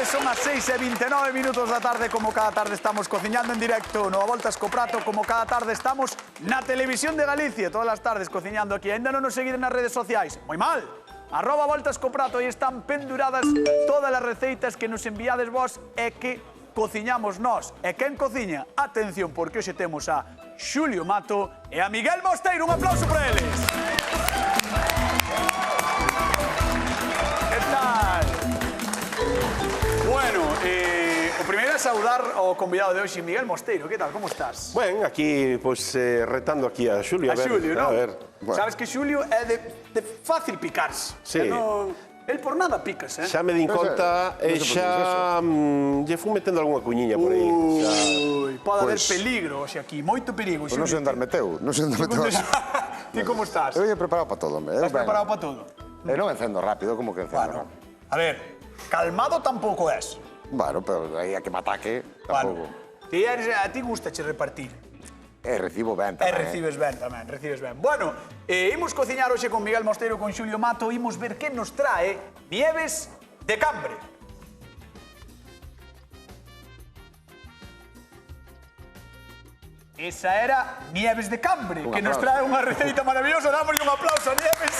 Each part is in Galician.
son as 6:29 da tarde. Como cada tarde estamos cociñando en directo no A Voltas co Prato. Como cada tarde estamos na Televisión de Galicia. Todas as tardes cociñando aquí. Ainda non nos seguiden nas redes sociais. Moi mal. @Voltas co Prato. Aí están penduradas todas as receitas que nos enviades vos e que cociñamos nós. E quen cociña? Atención, porque hoxe temos a Xulio Mato e a Miguel Mosteiro. Un aplauso para eles. Que tal? Bueno, o primeiro é saudar ao convidado de hoxe, Miguel Mosteiro. Que tal, como estás? Ben, aquí, pois, retando aquí a Xulio. A Xulio, non? A ver. Sabes que Xulio é de fácil picarse. Sí. El por nada picas, eh? Xa me din conta e xa lle fun metendo algunha cuñiña por aí. Ui, pode haber peligro, hoxe aquí, moito perigo, Xulio. Non sei andar meteu, non sei andar meteu. Ti como estás? Eu ia preparado para todo, Estás preparado para todo? E non encendo rápido, como que encendo rápido. A ver, calmado tampouco es. Bueno, pero aí a que me ataque, tampouco. A ti gustache repartir. E recibo ben E tamén. recibes ben tamén, recibes ben. Bueno, imos cociñar hoxe con Miguel Mosteiro, con Xulio Mato, imos ver que nos trae Nieves de Cambre. Esa era Nieves de Cambre, que nos trae unha receita maravillosa. Dámoslle un aplauso a Nieves.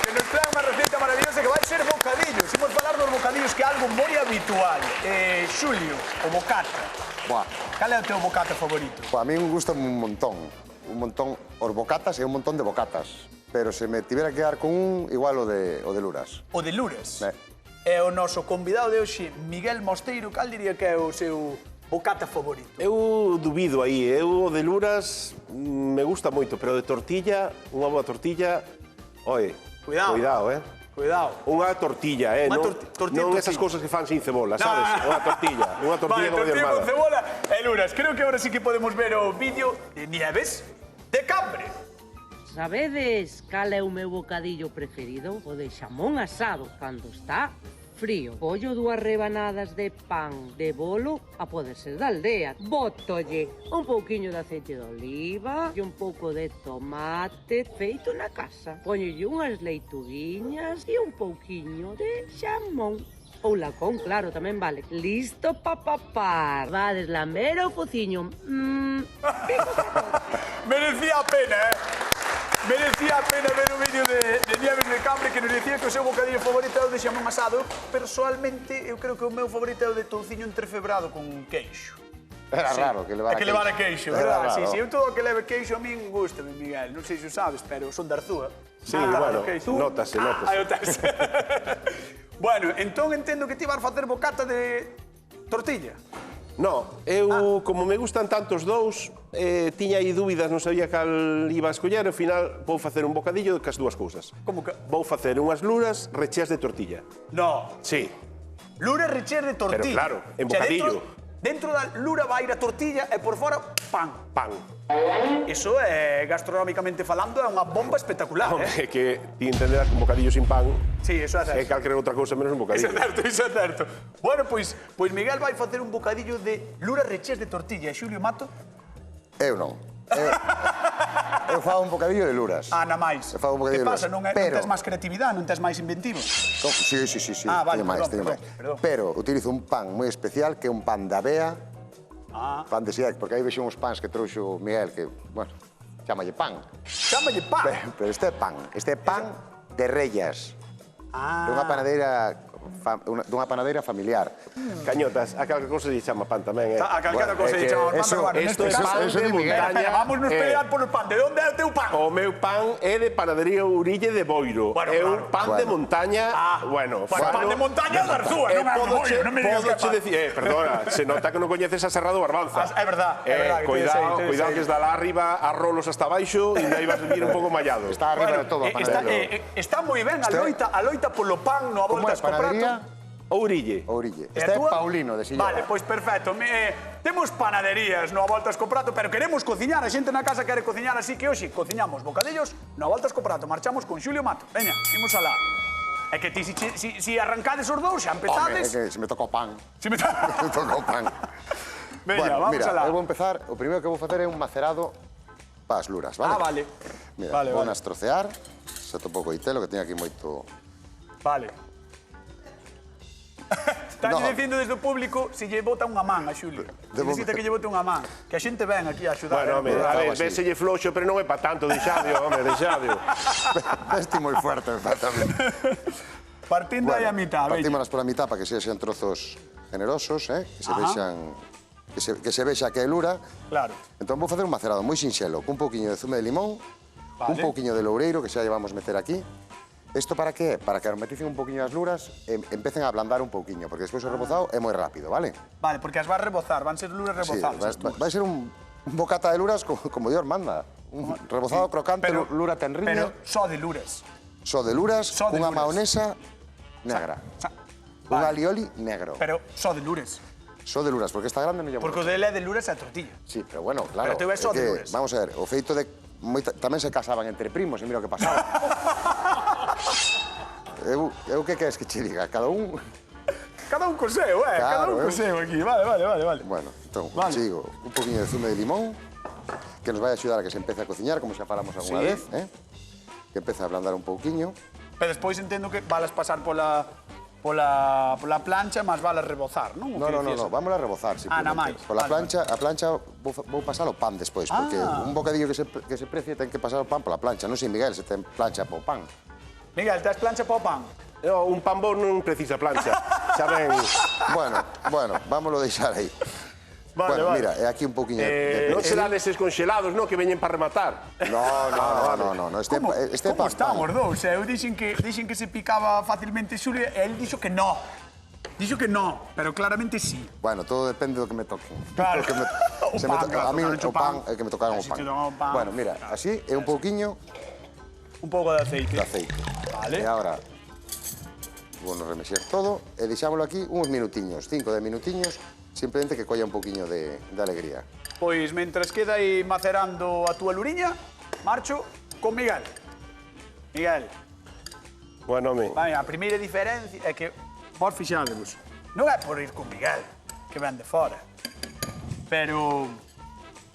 Que nos trae unha receita maravillosa que vai ser bocadillos. Imos falar dos bocadillos, que é algo moi habitual. Xulio, o bocata. Buah, Cal é o teu bocata favorito? a mí me gusta un montón. Un montón os bocatas e un montón de bocatas. Pero se me tivera que dar con un, igual o de Luras. O de Lures. Eh. É o noso convidado de hoxe, Miguel Mosteiro. Cal diría que é o seu bocata favorito? Eu dubido aí, eu de Luras me gusta moito, pero de tortilla, unha boa tortilla, oi, Cuidado. cuidado, Cuidado. Unha tortilla, Unha non, tortilla. non esas cousas que fan sin cebola, sabes? Unha tortilla Vale, como de tortilla con armada. cebola e Luras. Creo que ahora sí que podemos ver o vídeo de Nieves de Cambre. Sabedes cal é o meu bocadillo preferido? O de xamón asado, cando está frío. Collo 2 rebanadas de pan de bolo, a poder ser da aldea. Bótolle un pouquiño de aceite de oliva e un pouco de tomate feito na casa. Poñolle unhas leituguiñas e un pouquiño de xamón. Ou lacón, claro, tamén vale. Listo pa papar. Vades lamer o fociño. Merecía a pena, Merecía a pena ver o vídeo de Nieves de Cambre, que nos decía que o seu bocadillo favorito é o de xamón asado. Personalmente, eu creo que o meu favorito é o de touciño entrefebrado con queixo. Era raro que levara queixo. É que levara queixo, Era verdad? raro. Sí, eu todo o que leve queixo a min gustame, Miguel. Non sei se o sabes, pero son de Arzúa. Sí, bueno, nótase. Aí o tes. Bueno, entón entendo que ti vas facer bocata de tortilla. No, eu, como me gustan tantos dous, tiña aí dúbidas, non sabía cal iba a escoller, ao final vou facer un bocadillo cas dúas cousas. Como que? Vou facer unhas luras recheas de tortilla. No. Sí, Lura rechear de tortilla. Pero claro, en O sea, bocadillo. Dentro da lura vai ir a tortilla e por fora, pan. pan. Iso é, gastronómicamente falando, é unha bomba espectacular, É que ti entenderás que un bocadillo sin pan Sí, eso é é certo. calquera outra cousa menos un Iso bocadillo. é certo, iso é certo. Bueno, pois Miguel vai facer un bocadillo de lura recheas de tortilla. E Xulio Mato? Eu non. Eu fago un bocadillo de Luras. Na máis. Eu fago un Que bocadillo de pasa? Luras. Non tes máis creatividade, non tes máis inventivo? Sí. Vale, teño máis, teño máis. perdón. Pero utilizo un pan moi especial, que é un pan de avea, pan de Siac, porque aí vexo uns pans que trouxo Miguel, que, bueno, chámalle pan. Chámalle pan. Pero este é pan de rellas. Dunha panadeira familiar. Cañotas, a calquera cousa lle chama pan tamén, A calquera Bueno, cosa é lle que chamamos pan, eso- pero bueno, esto neste é caso... pan de montaña. Vámonos pelear por o pan. De onde é o teu pan? O meu pan é de panadería Ourille de Boiro. Bueno, é claro. un pan de montaña, bueno, pan de montaña de Arzúa, non é de Boiro, non me digas que é pan. decir, perdona, se nota que non coñeces a Serra do Barbanza. É verdad, que Cuidado que es da lá arriba, a rolos hasta baixo, e aí vas a vivir un pouco mallado. Está arriba de todo a panadería. Está moi ben a loita polo pan no A Como é Voltas co Prato. panadería? Ourille. Ourille. E a Este é túa? Paulino, de Silla. Vale, pois perfecto. Temos panaderías no A Voltas co Prato, pero queremos cociñar. A xente na casa quere cociñar, así que hoxe cociñamos bocadillos no A Voltas co Prato. Marchamos con Xulio Mato. Veña, imos alá. É que ti, si arrancades os dous, xa Home, é empezades... que se me toca o pan. Si me Me toca o pan. Veña, vamos mira, alá. eu vou empezar, o primeiro que vou facer é un macerado para as luras, vale? Vale. Mira, Vale, vou vale. nas trocear, se un pouco de telo, que teño aquí moito... Vale. Están dicindo desde o público se lle bota unha man a Xulio. Necesita que lle bote unha man. Que a xente ven aquí a axudar. Bueno, home, a ver, véselle floxo, pero non é pa tanto, deixadio, home, deixadio. Este moi fuerte, exactamente. Partindo aí a mitad, partímolas pola mitad para que sexan trozos generosos, que se vexan que se vexa que é lura. Claro. Entón vou facer un macerado moi sinxelo, cun pouquiño de zume de limón, un pouquiño de loureiro, que xa llevamos meter aquí. Isto para que? Para que aromaticen un pouquiño as luras e empecen a ablandar un pouquiño, porque despois o rebozado é moi rápido, vale? Vale, porque as vas rebozar, van ser luras rebozadas. Sí, vai ser un bocata de luras como Dios manda. Un rebozado crocante, lura tenriña. Pero só de luras. Só de luras, unha maonesa negra. Un alioli negro. Pero só de luras. Só de luras, porque esta grande non lle Porque o dele é de luras é a tortilla. Sí, pero bueno, claro. Pero te ves só de luras. Vamos a ver, o feito de... Tamén se casaban entre primos, e mira o que pasaba. Eu que queres que che diga? Cada un... Cada un co seu, cada un co seu aquí. Vale. Bueno, entón, che digo, un poquinho de zume de limón, que nos vai axudar a que se empece a cociñar, como xa falamos alguna vez, que empece a ablandar un pouquiño. Pero despois entendo que valas pasar pola plancha, máis valas rebozar, non? No, vamos a rebozar, simplemente. Pola plancha, a plancha vou pasar o pan despois, porque un bocadillo que se precie ten que pasar o pan pola plancha. Non sei, Miguel, se ten plancha po pan. Miguel, tes plancha po pan? Un pan bon non precisa plancha, xa ven... Bueno, vámoslo deixar aí. Bueno, mira, é aquí un pouquiño... Non será deses conxelados, non, que veñen para rematar. No, este pan... Como estamos dous? Eu dixen que se picaba facilmente Xulio e el dixo que no. Dixo que no, pero claramente sí. Bueno, todo depende do que me toquen. Claro. A mí o pan é que me tocaron o pan. Bueno, mira, así é un pouquiño... Un pouco de aceite. De aceite. Vale. E agora, vou remexer todo e deixámoslo aquí uns minutiños, 5 de minutiños, simplemente que colla un pouquiño de alegría. Pois, mentras queda aí macerando a túa luriña, marcho con Miguel. Miguel. Bueno, home. Vai, a primeira diferencia é que, vos fixádevos, non é por ir con Miguel, que ven de fora, pero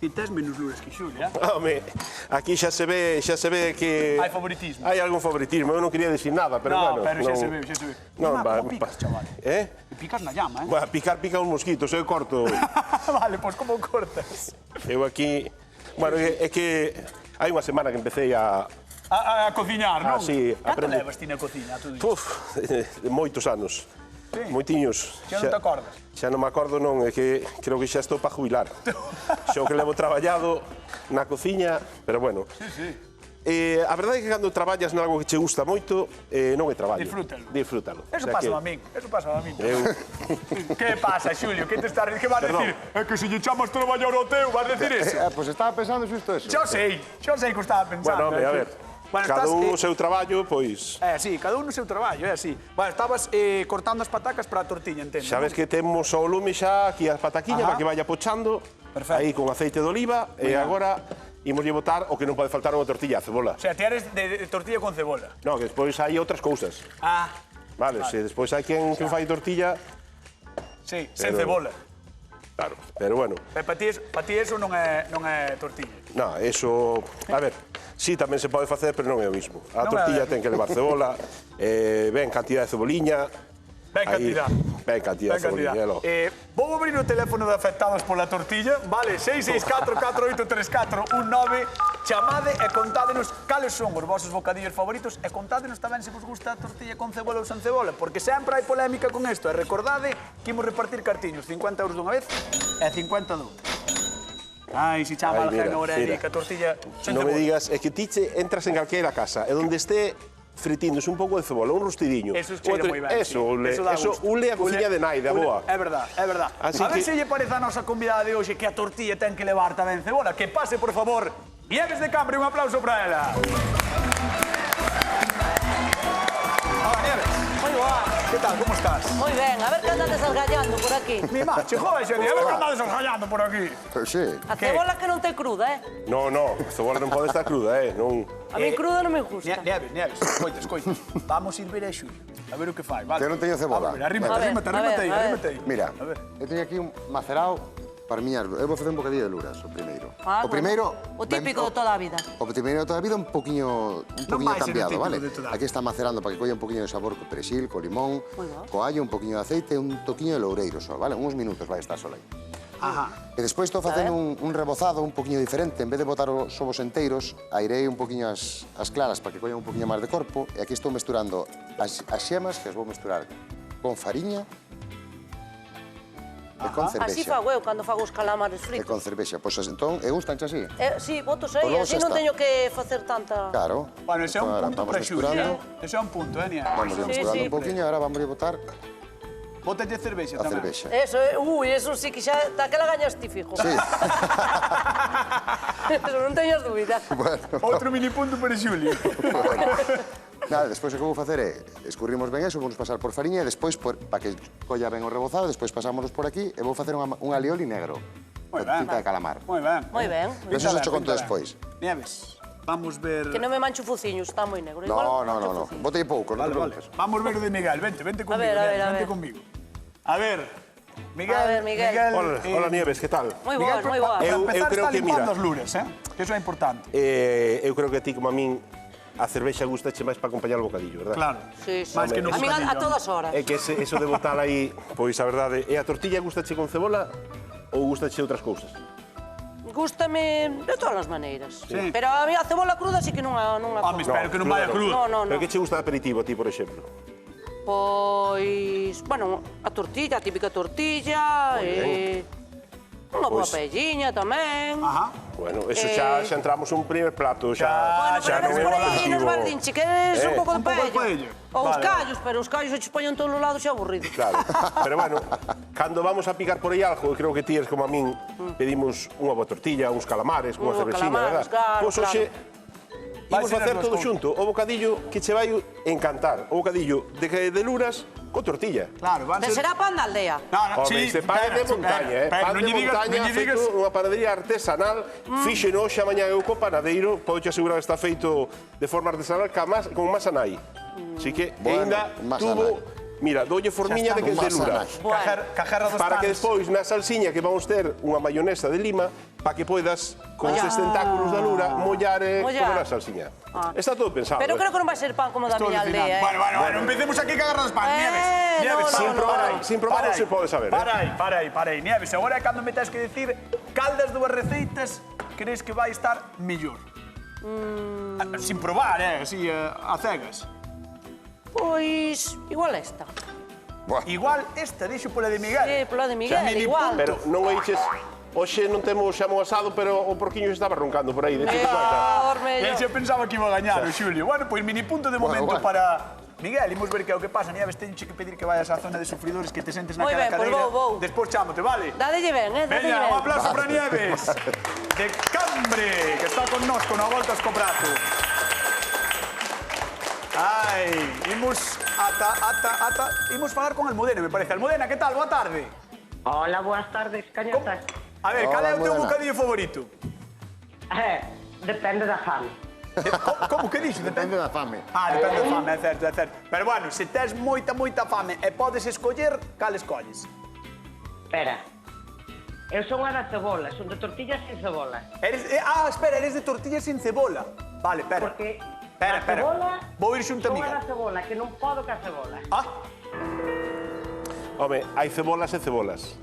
ti tes menos luras que Xulia. Home, aquí xa se ve que... Hai favoritismo. Hai algún favoritismo, eu non quería dicir nada, pero bueno... No, pero xa se ve. Non, como picas, chaval? Picas na llama, Bueno, pica un mosquito, eu corto... Vale, pois como cortas? Eu aquí... Bueno, é que hai unha semana que empecé a cociñar, non? Sí, Canto levas ti na cociña, tú dixes? Moitos anos. Sí. Moitiños. Xa non te acordas? Xa non me acordo, non, é que creo que xa estou para jubilar. Xa o que levo traballado na cociña, pero bueno. Sí. A verdade é que cando traballas nalgo que che gusta moito, non é traballo. Disfrútalo. Eso pasa a min, Que pasa, Xulio? Que te vas a decir? É que se lle chamas traballar ao teu, vas decir eso? Pois estaba pensando xusto eso. Xa sei que estaba pensando. Bueno, home, a ver. Cada un o seu traballo, pois... Sí, cada un o seu traballo, é así. Bueno, estabas cortando as patacas para a tortilla, entendo. Sabes que temos ao lume xa aquí as pataquiñas para que vaya pochando. Perfecto. Aí con aceite de oliva. E agora imos botar o que non pode faltar unha tortilla, a cebola. O sea, ti eres de tortilla con cebola. No, que despois hai outras cousas. Vale, se despois hai quen fai tortilla... Sí, sen cebola. Claro, pero bueno. Para ti eso non é tortilla. No, eso... A ver, sí, tamén se pode facer, pero non é o mismo. A tortilla ten que levar cebola, ben cantidad de ceboliña... Ben cantidad. Ben cantidad de ceboliña, vou abrir o teléfono de afectados pola tortilla, vale? 664-4834-19. Chamade e contádenos cales son os vosos bocadillos favoritos e contádenos tamén se vos gusta a tortilla con cebola ou sen cebola, porque sempre hai polémica con isto. E recordade que imos repartir cartiños, 50 euros dunha vez e 50 doutra. Ai, se chama alguén agora e que a tortilla sen cebola. Non me digas, é que ti entras en calquera casa e onde esté fritíndose un pouco de cebola, un rostidiño. Eso cheira moi ben. Eso ule a cociña de nai, da boa. É verdad. A ver se lle parece a nosa convidada de hoxe que a tortilla ten que levar tamén cebola. Que pase, por favor, Nieves de Cambre, un aplauso para ela. Hola, Nieves. Moi boa. Que tal, como estás? Moi ben, a ver que andades algallando por aquí. Mi macho, joder, Xeni, a ver que andades algallando por aquí. Sí. A cebola que non te cruda, No, a cebola non pode estar cruda, non... A mí cruda non me gusta. Nieves, escoita. Vamos ir ver a Xulio, a ver o que fai, vale? Que non teño cebola. Arrímate aí. Mira, eu teño aquí un macerado Parmiñas, eu vou facer un bocadillo de luras, o primeiro. Ah, O primeiro... O típico de toda a vida. O primeiro de toda a vida un poquinho vai ser o cambiado, típico vale? de toda a vida. Aquí está macerando para que colla un poquinho de sabor co perexil, co limón, Moi ben. co allo, un poquinho de aceite e un toquiño de loureiro só, vale? Uns minutos vai estar só aí. Ajá. E despois estou facendo un rebozado un poquinho diferente. En vez de botar os ovos enteiros, airei un poquinho as claras para que collan un poquinho máis de corpo. E aquí estou mesturando as xemas, que as vou mesturar con fariña e con Así cervexa. fago eu cando fago os calamares E fritos. con cervexa. Pois entón, e gustanche así? Sí, botos aí, Pois así xa non está. teño que facer tanta... Claro. Bueno, ese é un Ahora punto vamos para Xulio. mesturando. Ese é un punto, Nia? Vamos mesturando sí. un poquinho, ahora vamos a botar Bótalle cervexa a tamén. cervexa. Eso, eso sí que xa... Daquela gañas ti, fijo. Sí. Eso non teñas dúbida. Bueno. Outro mini punto para Xulio. Nada, despois o que vou facer é escurrimos ben eso, vamos pasar por fariña e despois, para que colla ben o rebozado, despois pasámonos por aquí e vou facer un alioli negro. Moi con ben. tinta de calamar. Moi ben. Moi ben. Pero eso se cho conto despois. Nieves, vamos ver... Que non me mancho fuciños, está moi negro. No, Igual no, mancho no. fuciños. Botei pouco, non te preocupes. Vamos ver o de Miguel. Vente conmigo. ver, a ver, a vente ver. conmigo. A ver, Miguel. A ver, Miguel. Hola, Nieves, que tal? Moi Miguel, boas, moi boas. para Eu empezar, creo está que, limpando mira, as luras, que eso é importante. Eu creo que a ti, como a min, a cervexa gustache máis para acompañar o bocadillo, verdad? Claro. Sí, sí. Máis que no A mí bocadillo. a todas horas. É que eso de botar aí, pois a verdade, e a tortilla gustache con cebola ou gustache outras cousas? Gústame de todas as maneiras. Sí. Pero a mí a cebola cruda sí que non a Home, espero que non vaya crudo. No, no, Pero no. que che gusta de aperitivo a ti, por exemplo? Pois, bueno, a tortilla, a típica tortilla, unha boa Pois- paelliña tamén. Ajá. Bueno, eso xa entramos un primer plato, xa Bueno, pero non ves é por aí volativo. nos bardinche, que es un pouco de un pouco de paello. paello. Ou os Vale, callos, pero os callos se che poñen todos os lados xa aburrido. Claro, pero bueno, cando vamos a picar por aí algo, eu creo que ti eres como a min, pedimos unha boa tortilla, uns calamares, unha Uns cervexiña, calamares, verdad? claro, Pois hoxe Vai imos ser facer as todo dúas xunto, o bocadillo que che vai encantar, o bocadillo de luras con tortilla. Claro, van Te ser... será pan da aldea. No, Home, este pan é de montaña, espera, pan non de lle digas- montaña non lle feito digas- nunha panadería artesanal, fíxeno xa mañá eu co panadeiro, podo asegurar que está feito de forma artesanal con masa nai. Así que Bueno, ainda masa tuvo, mira, doulle formiña de que é de Masa lura. nai. Cajarra dos Para que panes. despois na salsiña que vamos ter unha mayonesa de lima para que poidas con Mollar. estes tentáculos da lura mollar e Mollar. comer a salsiña. Está todo pensado. Pero creo que non vai ser pan como da Estou miña alucinando. aldea, Bueno, empecemos aquí que agarras pan, Nieves. Nieves, no, Sin no, probar, no. sin probar non se pode saber. Para aí. Nieves, agora é cando me tens que decir cal das dúas receitas crees que vai estar mellor. Sin probar, así, a cegas. Pois, igual esta. Igual esta, dixo pola de Miguel. Sí, pola de Miguel, Xa, mini igual. Pero non oiches, hoxe non temos xamo asado, pero o porquiño xa estaba roncando por aí. De hecho, Vermello. Él xa pensaba que iba a gañar o Xulio. Bueno, pois mini punto de momento bueno. para Miguel. Imos ver que é o que pasa. Nieves, teño que pedir que vayas á zona de sufridores, que te sentes Moi naquela ben, pois cadeira. vou. Despois chámote, vale? Dadelle ben, dadelle Veña, ben. un aplauso para Nieves, de Cambre, que está con nos, con a volta ao prato. Ai, imos imos falar con Almudena, me parece. Almudena, que tal? Boa tarde. Hola, buenas tardes, cañotas. A ver, cal é o Hola, teu Almudena. bocadillo favorito? Depende da fame. Como que dixo? Depende da fame. Depende da fame, é certo, é certo. Pero bueno, se tes moita fame e podes escoller, cal escolles? Espera. Eu son a da cebola, son de tortillas sin cebola. Espera, eres de tortilla sin cebola. Vale, espera. Porque Espera, a cebola... Vou ir xunto a son a Miguel. da cebola, que non podo ca cebola. Home, hai cebolas e cebolas.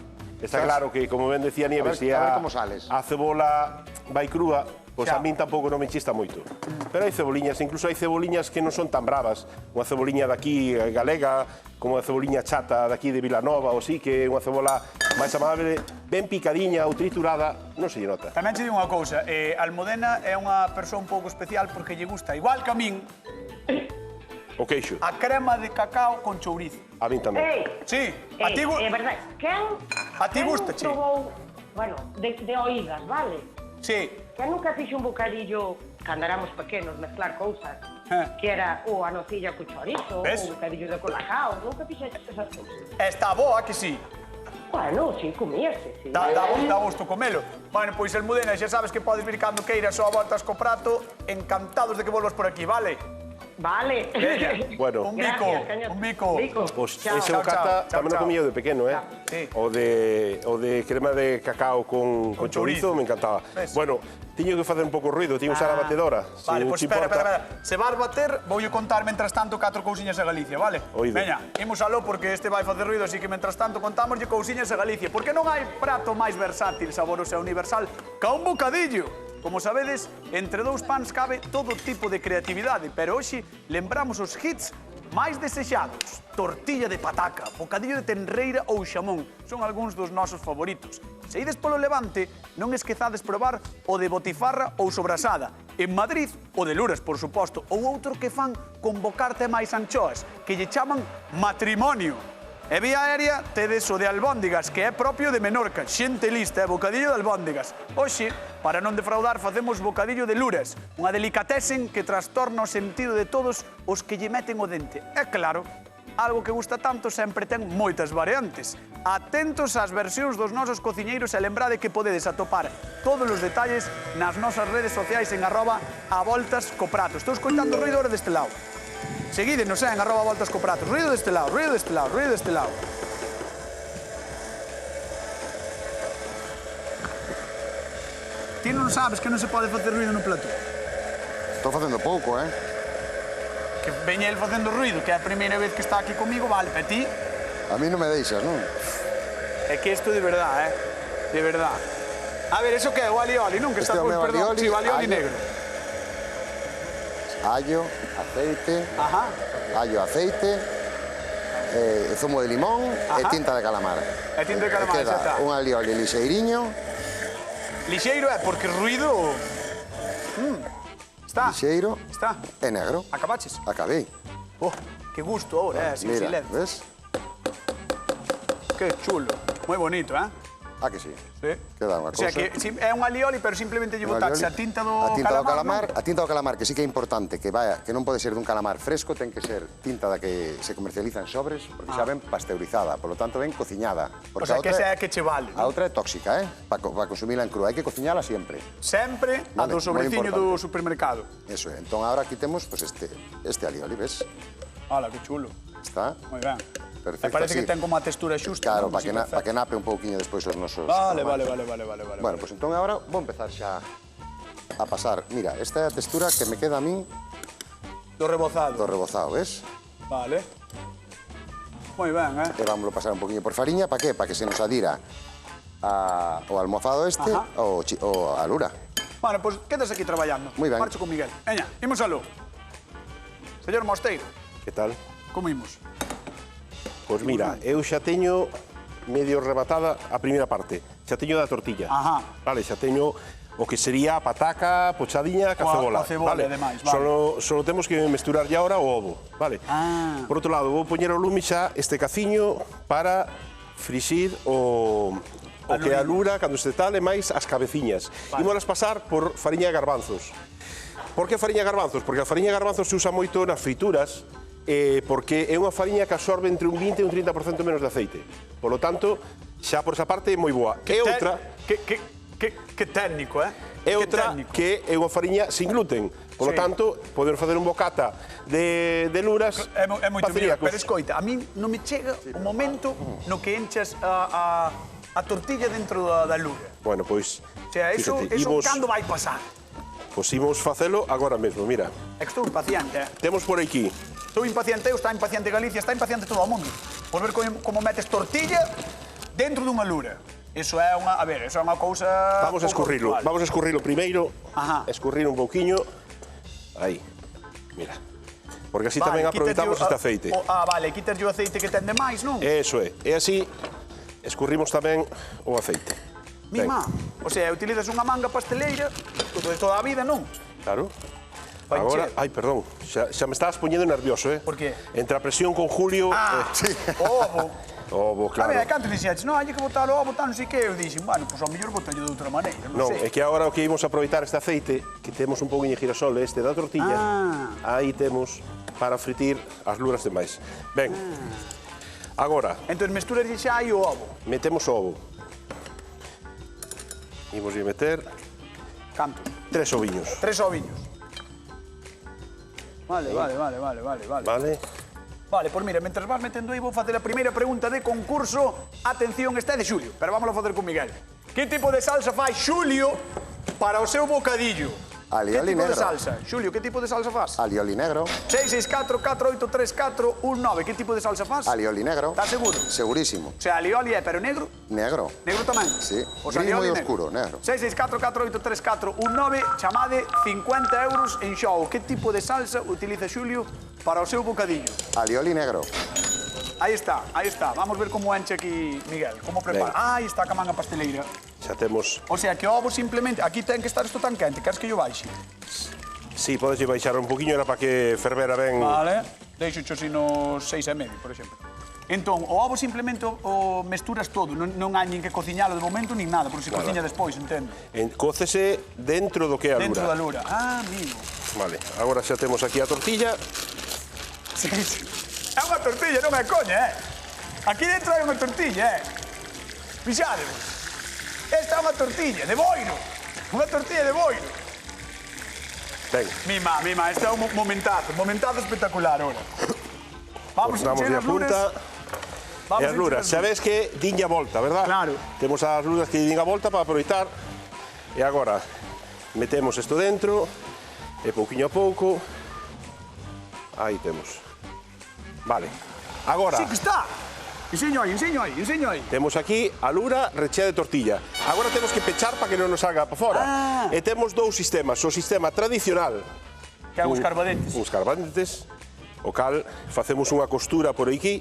Está claro que, como ben decía Nieves, A ver como sales. a cebola vai crúa, pois Xa. a min tampouco non me chista moito. Pero hai ceboliñas, incluso hai ceboliñas que non son tan bravas. Unha ceboliña daqui galega, como a ceboliña chata daqui de Vilanova, ou sí, que é unha cebola máis amable, ben picadiña ou triturada, non se lle nota. Tamén che digo unha cousa, Almudena é unha persoa un pouco especial porque lle gusta, igual que a min, O queixo, a crema de cacao con chourizo. a min tamén. Sí, a ti... É verdade. A ti gústache? Probou, bueno, de oídas, vale? Sí. Que nunca fixe un bocadillo, cando éramos pequenos, mezclar cousas, que era o a nocilla co chorizo, Ves? o bocadillo de colacao, nunca fixe esas cousas. Está boa, que sí. Bueno, sí, comíase, sí. Dá gusto comelo. Bueno, pois Almudena, xa sabes que podes vir cando queiras ou a voltas co prato. Encantados de que volvas por aquí, vale? Vale. Veña, Bueno. un bico, Gracias, cañón. un bico. Bico. Pois Chao. ese Chao, bocata chao, tamén chao. o comía de pequeno, Sí. O de crema de cacao con chourizo. chourizo me encantaba. Ves. Bueno, tiño que facer un pouco ruido, tiño que usar a batedora. Vale, non pois te espera, importa. espera. Se vas bater, voulle contar, mentras tanto, 4 cousiñas de Galicia, vale? Oído. Veña, imos aló porque este vai facer ruido, así que mentras tanto contámoslle cousiñas de Galicia. Porque non hai prato máis versátil, saboroso e universal ca un bocadillo. Como sabedes, entre dous pans cabe todo tipo de creatividade, pero hoxe lembramos os hits máis desexados. Tortilla de pataca, bocadillo de tenreira ou xamón. Son algúns dos nosos favoritos. Se ides polo Levante, non esquezades probar o de botifarra ou sobrasada. En Madrid, o de luras, por suposto, ou outro que fan con bocarte máis anchoas, que lle chaman matrimonio. E vía aérea tedes o de albóndigas, que é propio de Menorca, xente lista, bocadillo de albóndigas. Hoxe, para non defraudar, facemos bocadillo de luras, unha delicatesen que trastorna o sentido de todos os que lle meten o dente. É claro, algo que gusta tanto sempre ten moitas variantes. Atentos ás versións dos nosos cociñeiros e lembrade que podedes atopar todos os detalles nas nosas redes sociais en @avoltascoprato. Estou escoitando ruido ahora deste lado. Seguídenos en @voltascopratos. Ruido deste lado, ruido deste lado, ruido deste lado. Ti non sabes que non se pode facer ruido no plató? Estou facendo pouco, Que veña el facendo ruido, que é a primeira vez que está aquí comigo, vale, pero ti... A mí non me deixas, non? É que isto de verdad, de verdad. A ver, eso que é o alioli, non? Que Este está, é o meu perdón, alioli, sí, o alioli allo. negro. Allo, aceite, Ajá. allo, aceite, zumo de limón e Ajá. tinta de calamar. E tinta de calamar, E xa está. queda un alioli lixeiriño, Lixeiro é porque ruido... Está. lixeiro Está. e negro. Acabaches. Acabei. Oh, que gusto ahora, sin Mira, silencio. ves? Que chulo. Moi bonito, Ah, que sí. Sí. Queda unha O sea, cousa. que é un alioli, pero simplemente lle Un botaxe a alioli. tinta A tinta do calamar, non? a tinta do calamar, que sí que é importante que non pode ser dun calamar fresco, ten que ser tinta da que se comercializa en sobres, porque xa ven pasteurizada, polo tanto ven cociñada. O Porque sea, a que outra- esa é a que che vale. A outra é tóxica, para consumila en crua, hai que cociñala sempre. Sempre a Vale, do sobreciño moi do importante. supermercado. Eso é. Entón, ahora aquí temos pues, este alioli, ves? Hala, que chulo. Está Moi ben. perfecto. Me parece así. que ten como a textura xusta. Claro, non? para Así, que, perfecto. nape un pouquiño despois os nosos... Vale, vale, tomates. vale. Bueno, pues entón agora vou empezar xa a pasar. Mira, esta é a textura que me queda a min Do rebozado. do rebozado, ves? Vale. Moi ben, E vámoslo pasar un poquinho por fariña, para que? Para que se nos adira o almofado este Ajá. ou a lura. Bueno, pois quedas aquí traballando. Moi ben. Marcho con Miguel. Veña, imos aló. Señor Mosteiro, Que tal? como imos? Pois mira, eu xa teño medio rematada a primeira parte. Xa teño da tortilla. Ajá. Vale, xa teño o que sería a pataca, pochadiña, ca cebola. Coa cebola, vale. ademais, vale. Solo temos que mesturar ya ahora o ovo, vale? Ah. Por outro lado, vou poñer ao lume xa este caciño para frixir o que é a lura, cando se tal, e máis as cabeciñas. Vale. Ímolas pasar por fariña de garbanzos. Por que fariña de garbanzos? Porque a fariña de garbanzos se usa moito nas frituras, porque é unha fariña que absorbe entre un 20 e un 30% menos de aceite. Por lo tanto, xa por esa parte é moi boa. E outra... Que técnico, É outra que é unha fariña sin gluten. Por lo Sí. tanto, poder facer un bocata de luras É moito mellor, celíacos. pero escoita, a mí non me chega o momento no que enchas a tortilla dentro da lura. Bueno, pois, O sea, eso cando vai pasar? Pois imos facelo agora mesmo, mira. É que estou impaciente, Temos por aquí, Estou impaciente eu, está impaciente Galicia, está impaciente todo o mundo. Por ver como metes tortilla dentro dunha lura. Iso é unha, a ver, iso é unha cousa... vamos a escurrilo. pouco habitual. Vamos a escurrilo primeiro. Ajá. Escurrir un pouquiño. Aí, mira. Porque así tamén Vale, aproveitamos quítaslle este aceite. Vale, quitaslle o aceite que ten de máis, non? Eso é. E así escurrimos tamén o aceite. Mima, o sea, utilizas unha manga pasteleira de toda a vida, non? Claro. Pa Agora, encher. ai, perdón, xa me estás poñendo nervioso, Por qué? Entre a presión con Julio... Ovo. Ovo, A ver, claro. canto dixetes, non, hai que botar o ovo, tal, non sei que, eu dixen, bueno, pois ao mellor botallo de outra maneira, non Non, sei. é que agora o que imos aproveitar este aceite, que temos un pouquinho de girasol este da tortilla, aí temos para fritir as luras demais. Ben, agora, Entón, mesturas xa aí o ovo. metemos o ovo. Imos meter Cantos? 3 oviños. 3 oviños. Vale. Vale, pois mira, mentre vas metendo aí vou facer a primeira pregunta de concurso. Atención, esta é de Xulio, pero vámonos a facer con Miguel. Que tipo de salsa fai Xulio para o seu bocadillo? Alioli negro. Que tipo de salsa? Xulio, que tipo de salsa fas? Alioli negro. 664-4834-19. Que tipo de salsa fas? Alioli negro. Estás seguro? Segurísimo. O sea, alioli é, pero negro? Negro. Negro tamén? Sí. O sea, Gris alioli moi negro. oscuro, negro. 664-4834-19. Chamade 50 euros en xogo. Que tipo de salsa utiliza Xulio para o seu bocadillo? Alioli negro. Aí está. Vamos ver como enche aquí Miguel. Como prepara. Ben. Aí está a camán a pasteleira. Xa temos... O sea, que o ovo simplemente... Aquí ten que estar isto tan quente. Queres que yo baixe? Sí, podes baixar un poquinho, era para que fervera ben... Vale. Deixo xo sino 6,5, por exemplo. Entón, o ovo simplemente o mesturas todo. Non hai nin que cociñalo de momento, nin nada, porque se cociña despois, entendo. Cócese dentro do que é a lura. Dentro da lura. Ah, amigo. Vale, agora xa temos aquí a tortilla. Sí. É unha tortilla, non é coña, Aquí dentro hai unha tortilla, Fixadevos. Esta é unha tortilla de boiro. Unha tortilla de boiro. Ben, Mima, este é un momentazo espectacular, ahora. Vamos damos encher de as luras. punta. E as luras, sabes que diña volta, verdad? Claro. Temos as luras que diña volta para aproveitar. E agora metemos isto dentro, e pouquiño a pouco. Aí temos. Vale. Agora, Sí que está. Enseño aí. temos aquí a lura rechea de tortilla. Agora temos que pechar para que non nos salga para fora. E temos dous sistemas. O sistema tradicional, Que é os carbadentes. uns carbantes, o cal facemos unha costura por aquí.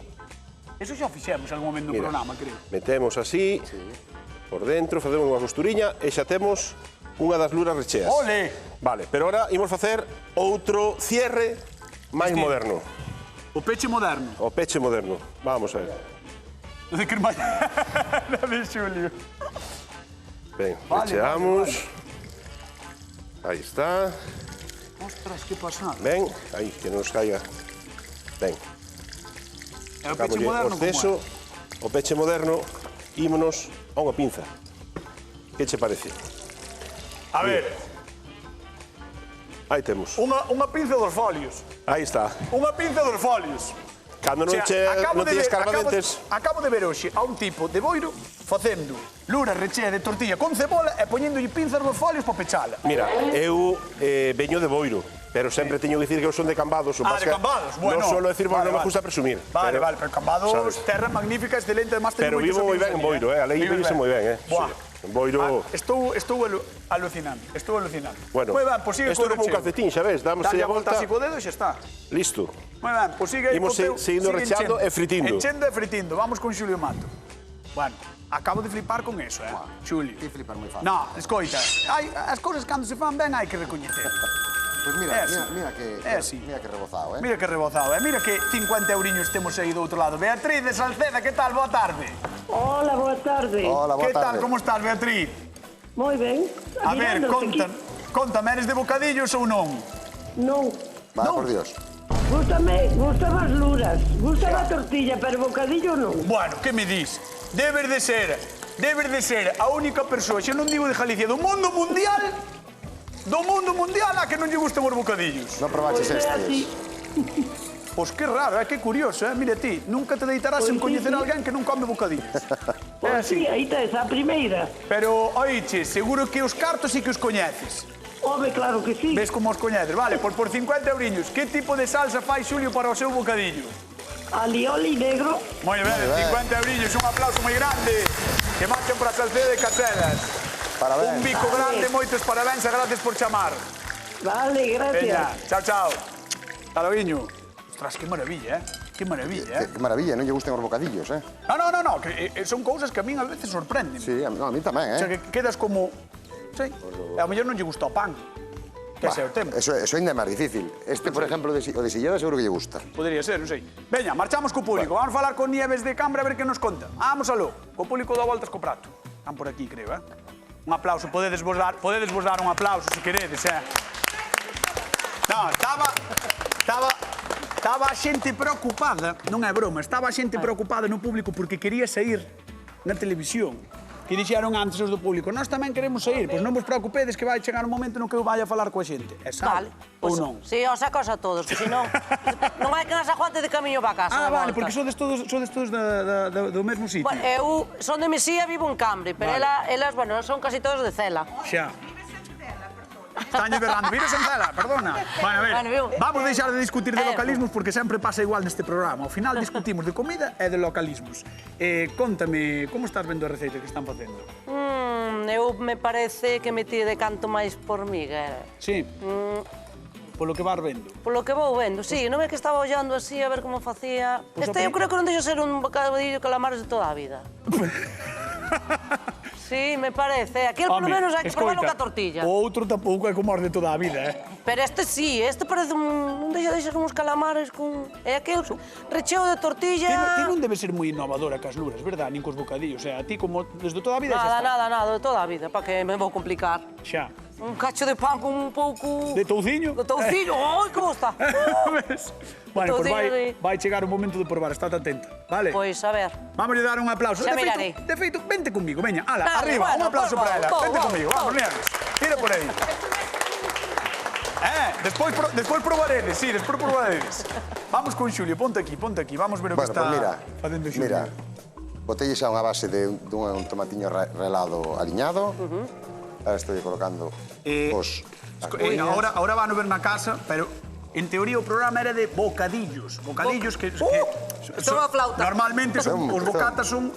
Eso xa o fixemos en algún momento do Mira, programa, creo. metemos así, por dentro, facemos unha costuriña e xa temos unha das luras recheas. Ole! Vale, pero ahora imos facer outro cierre máis Distinto. moderno. O peche moderno. O peche moderno. Vamos a ver. De cremallera. de Xulio. Ben, Vale, recheamos. Aí está. Ostras, que pasada. Ben, aí, que non nos caiga. Ben, É o peche sacámoslle moderno o exceso. O peche moderno, ímonos a unha pinza. Que che parece? A ver, Aí temos. unha pinza dos folios. Aí está. Unha pinza dos folios. Cando non tes carbadentes... Acabo de ver hoxe a un tipo de boiro facendo lura rechea de tortilla con cebola e poñéndolle pinzas nos folios para pechala. Mira, eu veño de Boiro, pero sempre teño que dicir que eu son de Cambados. O Ah, pas de que Cambados, bueno. Non solo decir, Vale, non me vale. gusta presumir. Vale, pero Cambados, sabes. terra magnífica, excelente, además Pero vivo moi ben en Boiro, a lei vive moi ben, Buah. Sí. En Boiro... Estou alucinando, Bueno, moi ben, pois sigue isto co é como un recheo. calcetín, xa ves, damos Dalle a a volta volta, así co dedo e xa está. listo. Moi ben, pois sigue aí Imos co teu, seguindo sigue recheando enchendo. e fritindo. Enchendo e fritindo, vamos con Xulio Mato. Bueno, acabo de flipar con eso, Xulio. Ti flipar moi fácil. No, escoita, as cousas cando se fan ben hai que recoñecer. Pois mira, É así. mira que rebozado, Mira que rebozado, mira que 50 euriños temos aí do outro lado. Beatriz de Salceda, que tal? Boa tarde. Hola, boa tarde. Hola, boa Que tal, tarde. como estás, Beatriz? Moi ben. A ver, Mirándote contame, eres de bocadillos ou non? aquí. Non. Va, Non. por Dios. Gústame as luras. Gústame a tortilla, pero bocadillo non. Bueno, que me dis? Debes de ser a única persoa, xa non digo de Galicia, do mundo mundial a que non lle gustan os bocadillos. Non probaches Pois é así. estes. Pois que raro, que curioso, Mira ti, nunca te deitarás Pois en sí, coñecer sí. a alguén que non come bocadillos. Pois sí, aí tes a primeira. Pero, oiche, seguro que os cartos sí que os coñeces. Home, claro que sí. Ves como os coñeces? Vale, pois por 50 euriños, que tipo de salsa fai Xulio para o seu bocadillo? Alioli negro. Moi ben, 50 euriños, un aplauso moi grande. Que marchen para a Salceda de Caselas. Parabéns. Un bico grande, moitos parabéns e gracias por chamar. Vale, Veña, gracias. chao. Hasta loguiño. Ostras, que maravilla, Que maravilla, Que maravilla, non lle gusten os bocadillos, No, que son cousas que a min a veces sorprenden. Sí, a mí tamén, O sea, que quedas como... Sí, e a mellor non lle gusta o pan. Que ese é o tema. Eso ainda é máis difícil. Este, por exemplo, o de Silleda seguro que lle gusta. Podría ser, non sei. Veña, marchamos co público. Vamos falar con Nieves de Cambra a ver que nos conta. Vamos aló. Co público dá voltas co prato. Están por aquí, creo, Un aplauso. Podedes vos dar un aplauso, se queredes, No, estaba a xente preocupada, non é broma, estaba a xente preocupada no público porque quería sair na televisión. que dixeron antes os do público, nós tamén queremos sair, pois non vos preocupedes que vai chegar un momento no que eu vai a falar coa xente. E sabe, Vale. ou Pois, non? Si, os sacos a todos, que senón non hai que nas aguante de camiño para casa. Ah, de vale, volta. porque sodes todos do mesmo sitio. Bueno, eu son de Mesía, vivo en Cambre, pero Vale. elas, bueno, son casi todos de Cela. Xa. Estaño berrando, vives en Cela, perdona. Bueno, a ver, Bueno, viu. vamos deixar de discutir de localismos porque sempre pasa igual neste programa. Ao final discutimos de comida e de localismos. Contame, como estás vendo a receita que están facendo? Eu me parece que me tire de canto máis por Miguel. Sí. Polo que vas vendo. Polo que vou vendo, sí, non é que estaba ollando así a ver como facía. Pois Eu creo que non deixo ser un bocadillo de calamares de toda a vida. Sí, me parece. Aquel polo menos hai que probarlo ca tortilla. O outro tampouco é como os de toda a vida, Pero este sí, este parece non deixa de ser uns calamares con... É aquel recheo de tortilla... Ti non debe ser moi innovadora cas luras, verdad? Nin cos bocadillos. O sea, a ti como desde toda a vida xa está. Nada, de toda a vida, para que me vou complicar. Xa. Un cacho de pan con un pouco... De touciño? De touciño, oi, como está? Ves? Bueno, pois vai chegar o momento de probar, estate atenta, vale? Pois, a ver. Vamos a dar un aplauso. Xa mirarei. De feito, vente conmigo, veña, ala, Dale, arriba, bueno, un aplauso por para ela. favor, Vente vamos, conmigo, vamos, Nieves. Tira por aí. Despois probaredes, sí, despois probaredes. Vamos con Xulio, ponte aquí, vamos ver o que Bueno, está pues facendo Xulio. mira, botelle xa unha base de un tomatiño relado aliñado. Ahora estou colocando os... Ahora van a ver na casa, pero en teoría o programa era de bocadillos. Bocadillos que Esto é unha flauta. normalmente os bocatas son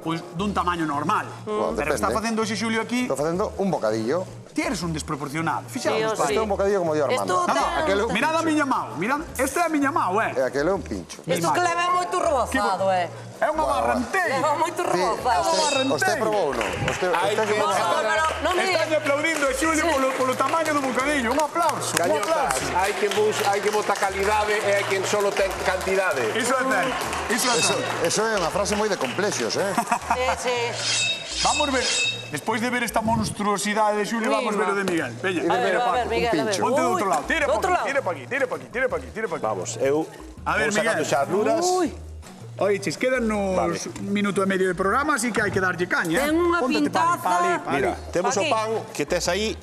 pois dun tamaño normal. Bueno, Pero está depende. facendo ese Xulio aquí, Estou facendo un bocadillo. ti eres un desproporcionado. Sí, Fixamos, o pai. Este é un bocadillo como dio Armando. Esto ten- Aquel é un Mirad a pincho. miña mau, mirad, esta é a miña mau, E aquel é un pincho. Isto que leva moito rebozado, É unha barranteira. Leva moito rebozado. Usted probou ou non? Hai que No, pero non me Están digas. aplaudindo a Xulio polo tamaño do bocadillo. Un aplauso, un Cañotas, aplauso. hai que botar calidade e hai quen solo ten cantidade. Iso é certo, iso é certo. Eso é unha frase moi de complexos, Sí. Vamos ver, despois de ver esta monstruosidade de Xulio, vamos ver o de Miguel. Veña, A ver, Paco. Miguel, a ver. pincho. Ponte do Ui, outro lado, tira do outro pa lado. aquí, tira pa aquí. Vamos, eu A ver, vou sacando Miguel. xa as luras. Oiches, quedan nos minuto e medio de programa, así que hai que darlle caña. Ten unha Póntate pa ali, pintaza. pa ali. Mira, temos o Aquí. pan que tes aí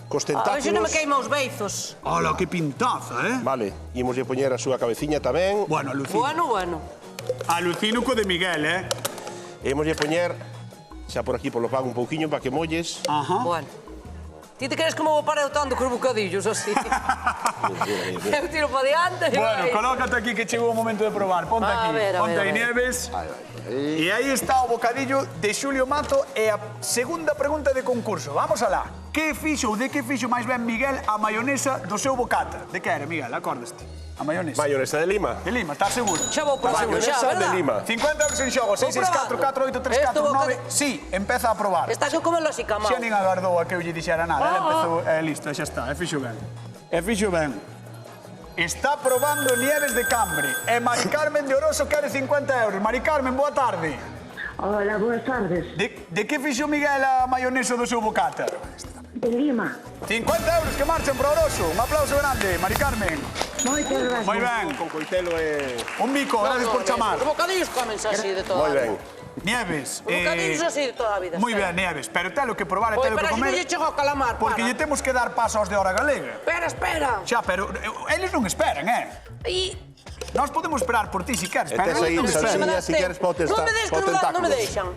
cos A ver se non me tentáculos. queima os beizos. Ola, que pintaza, Vale, imos lle poñer a súa cabeciña tamén. Bueno, alucino. Bueno. Alucino co de Miguel, E imos lle poñer xa por aquí polo pan un pouquiño para que molles. Ajá. Bueno. Ti te crees que me vou parar tanto cos bocadillos así? Eu tiro para diante. Bueno, colócate aquí que chegou o momento de probar. Ponte A aquí, ver, a ponte ver, aí, a ver. Nieves. E aí está o bocadillo de Xulio Mato e a segunda pregunta de concurso. Vamos alá. Que fixo ou de que fixo máis ben Miguel a maionesa do seu bocata? De que era, Miguel? Acordaste? A maionesa. Mayonesa de Lima. De Lima, estás seguro? Xa vou por seguro, xa, Mayonesa de verdad? Lima. 50 euros en xogo, 664-483-49. Sí, empeza a probar. Está que comelo así camao. Xa nin agardou a que eu lle dixera nada. Ela empezou, listo, xa está, fixo ben. Fixo ben. Está probando Nieves de Cambre. E Mari Carmen de Oroso quere 50 euros. Mari Carmen, boa tarde. Hola, boas tardes. De que fixo Miguel a maionesa do seu bocata? De Lima. 50 euros que marchan para Oroso. Un aplauso grande, Mari Carmen. Moitas gracias. Moi ben. Con coitelo e... Un bico, gracias por chamar. Os bocadillos comense así de toda Moi a vida. ben. Nieves. Os bocadillos así de toda a vida. Moi espera. ben, Nieves, pero telo que probar e Pois, telo que pero así non comer. lle chego ao calamar, Porque para. lle temos que dar paso aos de Hora Galega. Espera. Xa, pero eles non esperan, E... Nós podemos esperar por ti si queres, E pero tes eles aí non esperan. salsiña, si queres, podes Non me estar- deixan, podes non me tentáculos. deixan.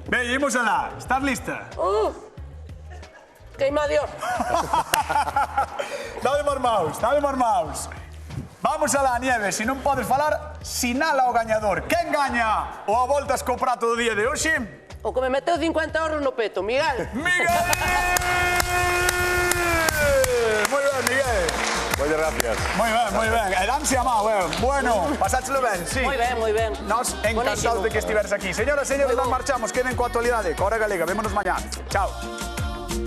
Ven, imos alá. Estás lista? Queima Dios. Dame máis maus. Vamos alá, Nieves. Se non podes falar, sinala o gañador. Quen gaña o a voltas co prato do día de hoxe? O que me meteu 50 euros no peto, Miguel. Miguel! Moi ben, Miguel. Moitas gracias. Moi ben. E danse a mau, Bueno, pasáchelo ben, sí. Moi ben. Nos encantados Buenísimo. de que estiveres aquí. Señoras e señores, Moi nos bo. marchamos. Queden coa actualidade. Coa Hora Galega. Vémonos mañá. Chao.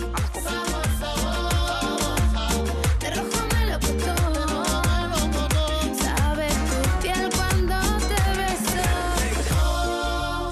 Vamos, compañeros.